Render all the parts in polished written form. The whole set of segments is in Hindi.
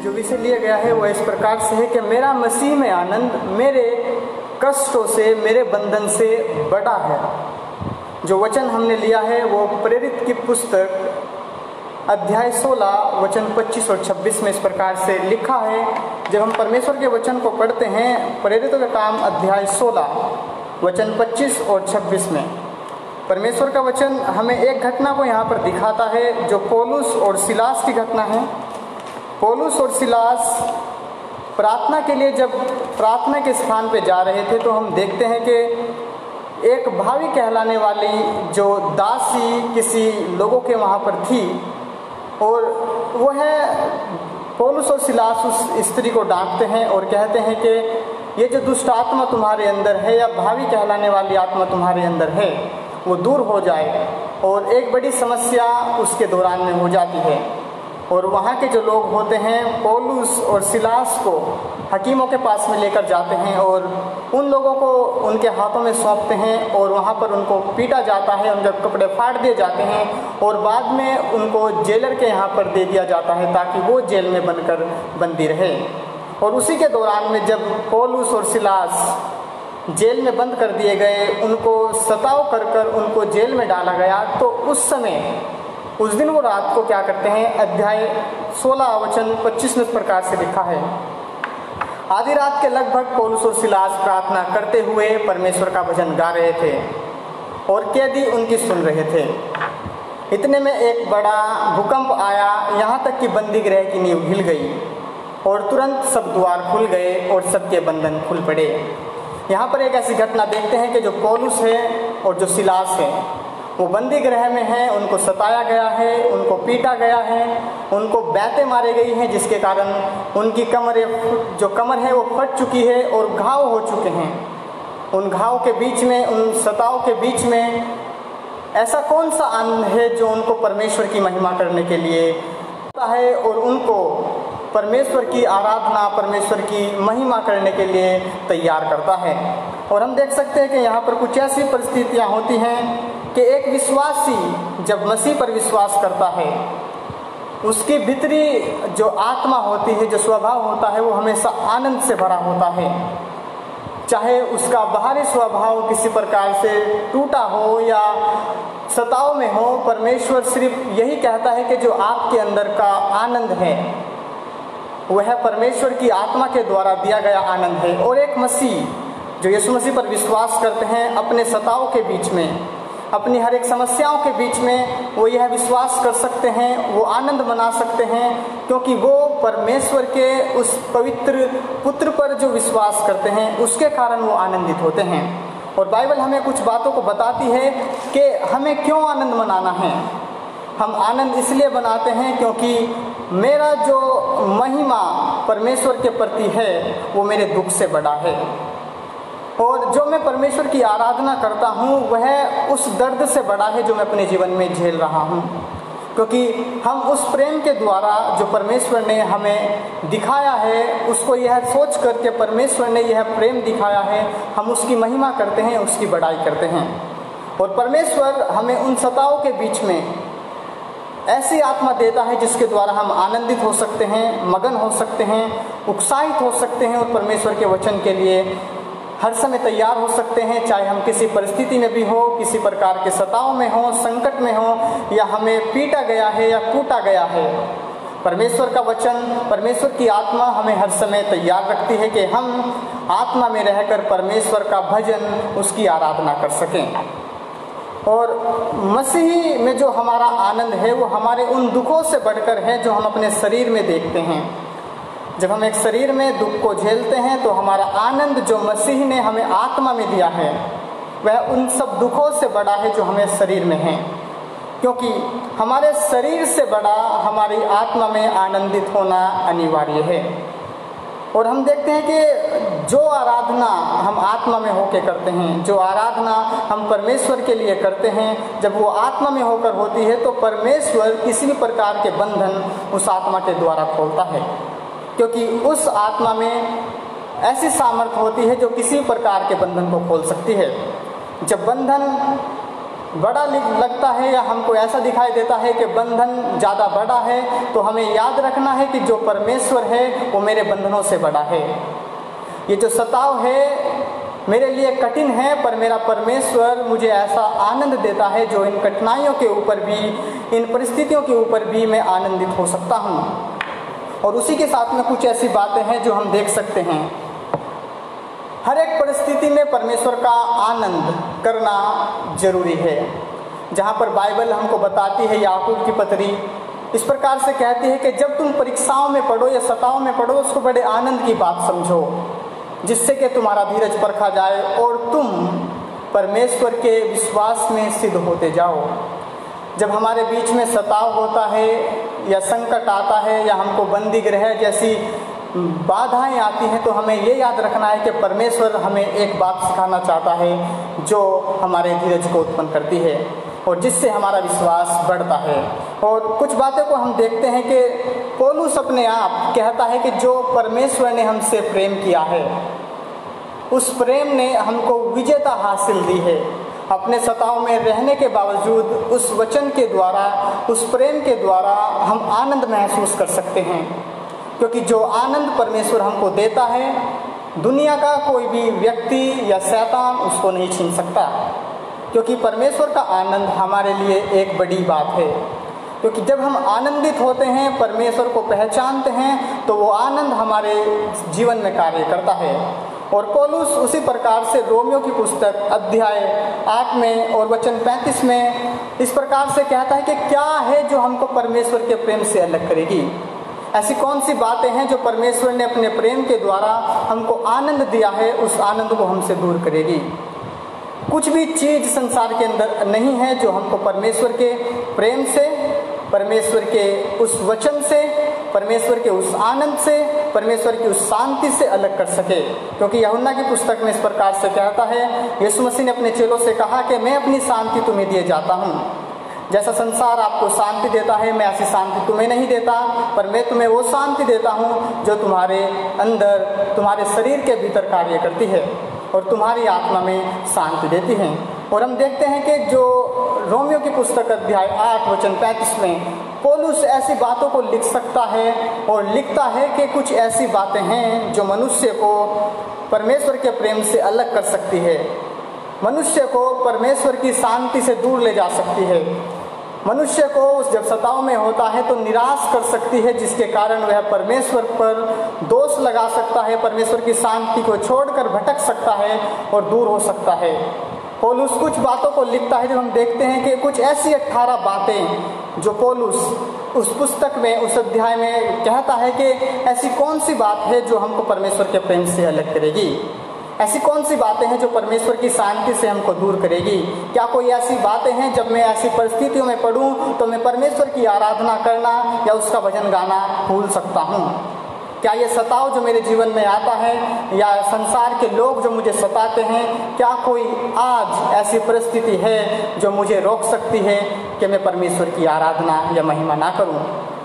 जो विषय लिया गया है वह इस प्रकार से है कि मेरा मसीह में आनंद मेरे कष्टों से, मेरे बंधन से बड़ा है। जो वचन हमने लिया है वो प्रेरित की पुस्तक अध्याय 16 वचन 25 और 26 में इस प्रकार से लिखा है। जब हम परमेश्वर के वचन को पढ़ते हैं, प्रेरितों का काम अध्याय 16 वचन 25 और 26 में परमेश्वर का वचन हमें एक घटना को यहाँ पर दिखाता है जो पौलुस और सिलास की घटना है। पौलुस और सिलास प्रार्थना के लिए जब प्रार्थना के स्थान पे जा रहे थे तो हम देखते हैं कि एक भावी कहलाने वाली जो दासी किसी लोगों के वहाँ पर थी, और वह पौलुस और सिलास उस स्त्री को डांटते हैं और कहते हैं कि ये जो दुष्ट आत्मा तुम्हारे अंदर है या भावी कहलाने वाली आत्मा तुम्हारे अंदर है वो दूर हो जाए। और एक बड़ी समस्या उसके दौरान में हो जाती है, और वहाँ के जो लोग होते हैं पौलुस और सिलास को हकीमों के पास में लेकर जाते हैं और उन लोगों को उनके हाथों में सौंपते हैं और वहाँ पर उनको पीटा जाता है, उनके कपड़े फाड़ दिए जाते हैं और बाद में उनको जेलर के यहाँ पर दे दिया जाता है ताकि वो जेल में बनकर बंदी रहे। और उसी के दौरान में जब पौलुस और सिलास जेल में बंद कर दिए गए, उनको सताव कर कर उनको जेल में डाला गया, तो उस समय उस दिन वो रात को क्या करते हैं, अध्याय 16 वचन 25 में इस प्रकार से लिखा है। आधी रात के लगभग पौलुस और सिलास प्रार्थना करते हुए परमेश्वर का भजन गा रहे थे और कैदी उनकी सुन रहे थे। इतने में एक बड़ा भूकंप आया, यहाँ तक कि बंदी गृह की नींव हिल गई और तुरंत सब द्वार खुल गए और सबके बंधन खुल पड़े। यहाँ पर एक ऐसी घटना देखते हैं कि जो पौलुस है और जो सिलास है वो बंदी गृह में है, उनको सताया गया है, उनको पीटा गया है, उनको बैतें मारी गई हैं, जिसके कारण उनकी जो कमर है वो फट चुकी है और घाव हो चुके हैं। उन घाव के बीच में, उन सताव के बीच में ऐसा कौन सा आनंद है जो उनको परमेश्वर की महिमा करने के लिए है और उनको परमेश्वर की आराधना, परमेश्वर की महिमा करने के लिए तैयार करता है। और हम देख सकते हैं कि यहाँ पर कुछ ऐसी परिस्थितियाँ होती हैं कि एक विश्वासी जब मसीह पर विश्वास करता है, उसकी भीतरी जो आत्मा होती है, जो स्वभाव होता है, वो हमेशा आनंद से भरा होता है। चाहे उसका बाहरी स्वभाव किसी प्रकार से टूटा हो या सताव में हो, परमेश्वर सिर्फ यही कहता है कि जो आपके अंदर का आनंद है वह परमेश्वर की आत्मा के द्वारा दिया गया आनंद है। और एक मसीह जो यीशु मसीह पर विश्वास करते हैं, अपने सताव के बीच में, अपनी हर एक समस्याओं के बीच में वो यह विश्वास कर सकते हैं, वो आनंद मना सकते हैं, क्योंकि वो परमेश्वर के उस पवित्र पुत्र पर जो विश्वास करते हैं उसके कारण वो आनंदित होते हैं। और बाइबल हमें कुछ बातों को बताती है कि हमें क्यों आनंद मनाना है। हम आनंद इसलिए मनाते हैं क्योंकि मेरा जो महिमा परमेश्वर के प्रति है वो मेरे दुख से बड़ा है, और जो मैं परमेश्वर की आराधना करता हूँ वह उस दर्द से बड़ा है जो मैं अपने जीवन में झेल रहा हूँ। क्योंकि हम उस प्रेम के द्वारा जो परमेश्वर ने हमें दिखाया है, उसको यह सोच करके परमेश्वर ने यह प्रेम दिखाया है, हम उसकी महिमा करते हैं, उसकी बड़ाई करते हैं। और परमेश्वर हमें उन सताओं के बीच में ऐसी आत्मा देता है जिसके द्वारा हम आनंदित हो सकते हैं, मगन हो सकते हैं, उत्साहित हो सकते हैं और परमेश्वर के वचन के लिए हर समय तैयार हो सकते हैं। चाहे हम किसी परिस्थिति में भी हो, किसी प्रकार के सताव में हो, संकट में हो, या हमें पीटा गया है या कूटा गया है, परमेश्वर का वचन, परमेश्वर की आत्मा हमें हर समय तैयार रखती है कि हम आत्मा में रहकर परमेश्वर का भजन, उसकी आराधना कर सकें। और मसीह में जो हमारा आनंद है वो हमारे उन दुखों से बढ़कर है जो हम अपने शरीर में देखते हैं। जब हम एक शरीर में दुख को झेलते हैं तो हमारा आनंद जो मसीह ने हमें आत्मा में दिया है वह उन सब दुखों से बड़ा है जो हमें शरीर में है, क्योंकि हमारे शरीर से बड़ा हमारी आत्मा में आनंदित होना अनिवार्य है। और हम देखते हैं कि जो आराधना हम आत्मा में होकर करते हैं, जो आराधना हम परमेश्वर के लिए करते हैं, जब वो आत्मा में होकर होती है तो परमेश्वर किसी भी प्रकार के बंधन उस आत्मा के द्वारा खोलता है, क्योंकि उस आत्मा में ऐसी सामर्थ्य होती है जो किसी प्रकार के बंधन को खोल सकती है। जब बंधन बड़ा लगता है या हमको ऐसा दिखाई देता है कि बंधन ज़्यादा बड़ा है, तो हमें याद रखना है कि जो परमेश्वर है वो मेरे बंधनों से बड़ा है। ये जो सताव है मेरे लिए कठिन है, पर मेरा परमेश्वर मुझे ऐसा आनंद देता है जो इन कठिनाइयों के ऊपर भी, इन परिस्थितियों के ऊपर भी मैं आनंदित हो सकता हूँ। और उसी के साथ में कुछ ऐसी बातें हैं जो हम देख सकते हैं। हर एक परिस्थिति में परमेश्वर का आनंद करना जरूरी है। जहाँ पर बाइबल हमको बताती है, याकूब की पत्री इस प्रकार से कहती है कि जब तुम परीक्षाओं में पढ़ो या सताओं में पढ़ो, उसको बड़े आनंद की बात समझो, जिससे कि तुम्हारा धीरज परखा जाए और तुम परमेश्वर के विश्वास में सिद्ध होते जाओ। जब हमारे बीच में सताव होता है या संकट आता है या हमको बंदी गृह जैसी बाधाएं आती हैं, तो हमें ये याद रखना है कि परमेश्वर हमें एक बात सिखाना चाहता है जो हमारे धीरज को उत्पन्न करती है और जिससे हमारा विश्वास बढ़ता है। और कुछ बातों को हम देखते हैं कि पौलुस अपने आप कहता है कि जो परमेश्वर ने हमसे प्रेम किया है, उस प्रेम ने हमको विजेता हासिल दी है। अपने सताव में रहने के बावजूद उस वचन के द्वारा, उस प्रेम के द्वारा हम आनंद महसूस कर सकते हैं, क्योंकि जो आनंद परमेश्वर हमको देता है, दुनिया का कोई भी व्यक्ति या शैतान उसको नहीं छीन सकता। क्योंकि परमेश्वर का आनंद हमारे लिए एक बड़ी बात है। क्योंकि जब हम आनंदित होते हैं, परमेश्वर को पहचानते हैं, तो वो आनंद हमारे जीवन में कार्य करता है। और पौलुस उसी प्रकार से रोमियो की पुस्तक अध्याय 8 में और वचन 35 में इस प्रकार से कहता है कि क्या है जो हमको परमेश्वर के प्रेम से अलग करेगी। ऐसी कौन सी बातें हैं जो परमेश्वर ने अपने प्रेम के द्वारा हमको आनंद दिया है, उस आनंद को हमसे दूर करेगी। कुछ भी चीज़ संसार के अंदर नहीं है जो हमको परमेश्वर के प्रेम से, परमेश्वर के उस वचन से, परमेश्वर के उस आनंद से, परमेश्वर की उस शांति से अलग कर सके। क्योंकि यूहन्ना की पुस्तक में इस प्रकार से कहता है, यीशु मसीह ने अपने चेलों से कहा कि मैं अपनी शांति तुम्हें दिए जाता हूँ। जैसा संसार आपको शांति देता है, मैं ऐसी शांति तुम्हें नहीं देता, पर मैं तुम्हें वो शांति देता हूँ जो तुम्हारे अंदर, तुम्हारे शरीर के भीतर कार्य करती है और तुम्हारी आत्मा में शांति देती है। और हम देखते हैं कि जो रोमियो की पुस्तक अध्याय 8 वचन 35 में पौलुस ऐसी बातों को लिख सकता है और लिखता है कि कुछ ऐसी बातें हैं जो मनुष्य को परमेश्वर के प्रेम से अलग कर सकती है, मनुष्य को परमेश्वर की शांति से दूर ले जा सकती है, मनुष्य को जब सताव में होता है तो निराश कर सकती है, जिसके कारण वह परमेश्वर पर दोष लगा सकता है, परमेश्वर की शांति को छोड़कर भटक सकता है और दूर हो सकता है। पौलुस कुछ बातों को लिखता है, जब हम देखते हैं कि कुछ ऐसी 18 बातें जो पौलुस उस पुस्तक में, उस अध्याय में कहता है कि ऐसी कौन सी बात है जो हमको परमेश्वर के प्रेम से अलग करेगी, ऐसी कौन सी बातें हैं जो परमेश्वर की शांति से हमको दूर करेगी। क्या कोई ऐसी बातें हैं जब मैं ऐसी परिस्थितियों में पढ़ूं तो मैं परमेश्वर की आराधना करना या उसका भजन गाना भूल सकता हूं? क्या ये सताव जो मेरे जीवन में आता है या संसार के लोग जो मुझे सताते हैं, क्या कोई आज ऐसी परिस्थिति है जो मुझे रोक सकती है कि मैं परमेश्वर की आराधना या महिमा ना करूं?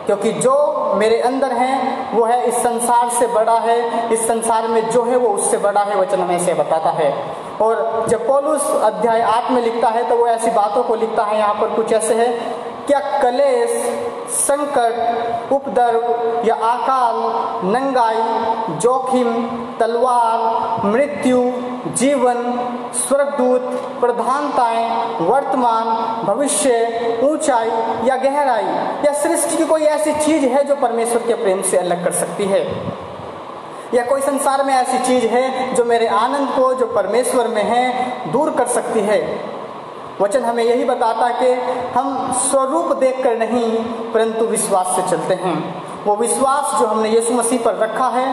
क्योंकि जो मेरे अंदर है वो है इस संसार से बड़ा है, इस संसार में जो है वो उससे बड़ा है, वचन हमें से बताता है। और जब पौलुस अध्याय 8 में लिखता है तो वो ऐसी बातों को लिखता है, यहाँ पर कुछ ऐसे है, क्या कलेश, संकट, उपद्रव या अकाल, नंगाई, जोखिम, तलवार, मृत्यु, जीवन, स्वर्गदूत, प्रधानताएं, वर्तमान, भविष्य, ऊंचाई या गहराई या सृष्टि की कोई ऐसी चीज है जो परमेश्वर के प्रेम से अलग कर सकती है? या कोई संसार में ऐसी चीज है जो मेरे आनंद को जो परमेश्वर में है दूर कर सकती है? वचन हमें यही बताता है कि हम स्वरूप देखकर नहीं परंतु विश्वास से चलते हैं। वो विश्वास जो हमने यीशु मसीह पर रखा है,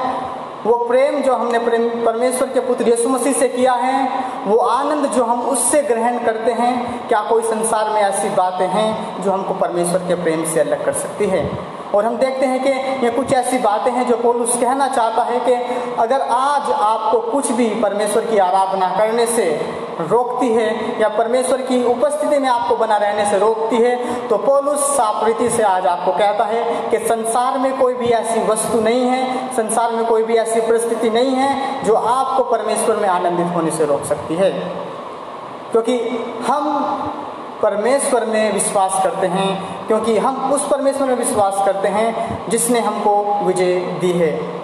वो प्रेम जो हमने परमेश्वर के पुत्र यीशु मसीह से किया है, वो आनंद जो हम उससे ग्रहण करते हैं, क्या कोई संसार में ऐसी बातें हैं जो हमको परमेश्वर के प्रेम से अलग कर सकती है? और हम देखते हैं कि ये कुछ ऐसी बातें हैं जो पौलुस कहना चाहता है कि अगर आज आपको कुछ भी परमेश्वर की आराधना करने से रोकती है या परमेश्वर की उपस्थिति में आपको बना रहने से रोकती है, तो पौलुस साफ रीति से आज आपको कहता है कि संसार में कोई भी ऐसी वस्तु नहीं है, संसार में कोई भी ऐसी परिस्थिति नहीं है जो आपको परमेश्वर में आनंदित होने से रोक सकती है। क्योंकि हम परमेश्वर में विश्वास करते हैं, क्योंकि हम उस परमेश्वर में विश्वास करते हैं जिसने हमको विजय दी है।